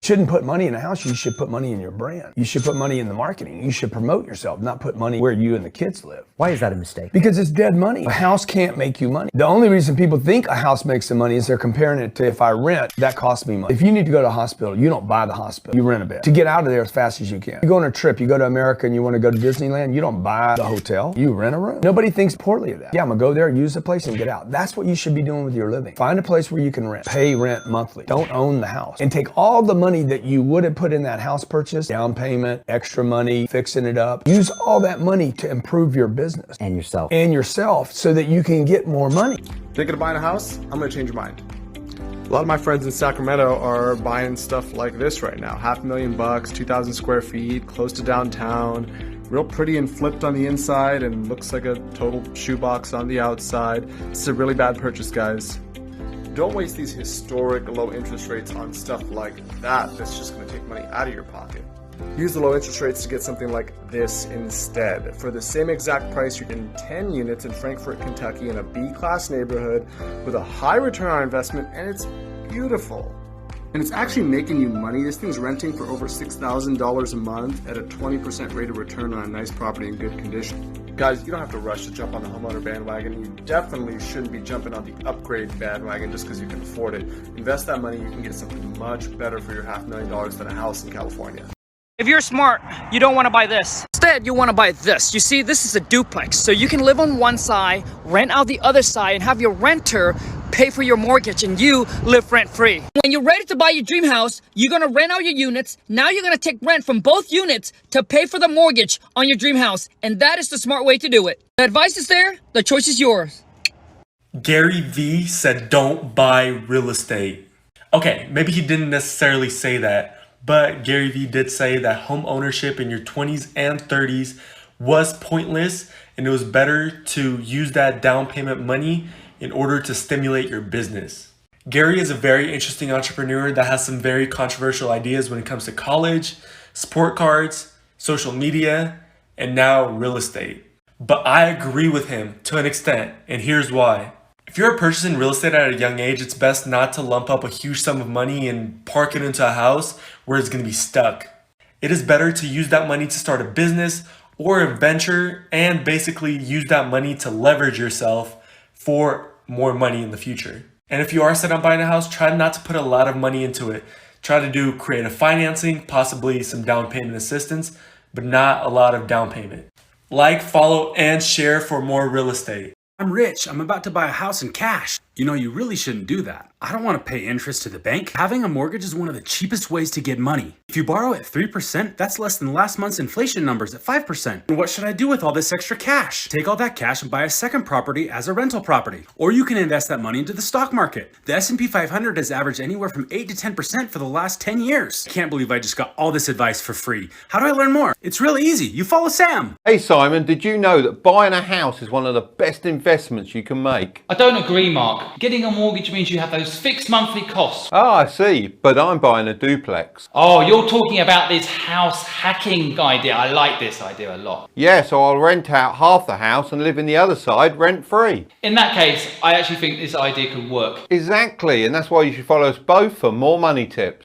Shouldn't put money in a house, you should put money in your brand. You should put money in the marketing. You should promote yourself, not put money where you and the kids live. Why is that a mistake? Because it's dead money. A house can't make you money. The only reason people think a house makes them money is they're comparing it to, if I rent, that costs me money. If you need to go to a hospital, you don't buy the hospital, you rent a bed to get out of there as fast as you can. You go on a trip, you go to America and you want to go to Disneyland, you don't buy the hotel, you rent a room. Nobody thinks poorly of that. Yeah, I'm gonna go there, use the place and get out. That's what you should be doing with your living. Find a place where you can rent, pay rent monthly. Don't own the house. And take all the money that you would have put in that house purchase, down payment, extra money, fixing it up. Use all that money to improve your business. And yourself. And yourself so that you can get more money. Thinking of buying a house? I'm gonna change your mind. A lot of my friends in Sacramento are buying stuff like this right now. $500,000, 2,000 square feet, close to downtown, real pretty and flipped on the inside and looks like a total shoebox on the outside. This is a really bad purchase, guys. Don't waste these historic low interest rates on stuff like that that's just gonna take money out of your pocket. Use the low interest rates to get something like this instead. For the same exact price, you're getting 10 units in Frankfort, Kentucky in a B-class neighborhood with a high return on investment, and it's beautiful. And it's actually making you money. This thing's renting for over $6,000 a month at a 20% rate of return on a nice property in good condition. Guys, you don't have to rush to jump on the homeowner bandwagon. You definitely shouldn't be jumping on the upgrade bandwagon just because you can afford it. Invest that money, you can get something much better for your $500,000 than a house in California. If you're smart, you don't want to buy this. Instead, you want to buy this. You see, this is a duplex. So you can live on one side, rent out the other side, and have your renter pay for your mortgage and you live rent-free. When you're ready to buy your dream house, you're going to rent out your units. Now you're going to take rent from both units to pay for the mortgage on your dream house. And that is the smart way to do it. The advice is there. The choice is yours. Gary Vee said don't buy real estate. Okay, maybe he didn't necessarily say that. But Gary Vee did say that home ownership in your 20s and 30s was pointless and it was better to use that down payment money in order to stimulate your business. Gary is a very interesting entrepreneur that has some very controversial ideas when it comes to college, sport cards, social media, and now real estate. But I agree with him to an extent, and here's why. If you're purchasing real estate at a young age, it's best not to lump up a huge sum of money and park it into a house where it's going to be stuck. It is better to use that money to start a business or a venture and basically use that money to leverage yourself for more money in the future. And if you are set on buying a house, try not to put a lot of money into it. Try to do creative financing, possibly some down payment assistance, but not a lot of down payment. Like, follow, and share for more real estate. I'm rich. I'm about to buy a house in cash. You know, you really shouldn't do that. I don't want to pay interest to the bank. Having a mortgage is one of the cheapest ways to get money. If you borrow at 3%, that's less than last month's inflation numbers at 5%. And what should I do with all this extra cash? Take all that cash and buy a second property as a rental property. Or you can invest that money into the stock market. The S&P 500 has averaged anywhere from 8 to 10% for the last 10 years. I can't believe I just got all this advice for free. How do I learn more? It's really easy. You follow Sam. Hey Simon, did you know that buying a house is one of the best investments you can make? I don't agree, Mark. Getting a mortgage means you have those fixed monthly costs. Oh, I see, but I'm buying a duplex. Oh, you're talking about this house hacking idea. I like this idea a lot. Yeah, so I'll rent out half the house and live in the other side rent-free. In that case, I actually think this idea could work. Exactly, and that's why you should follow us both for more money tips.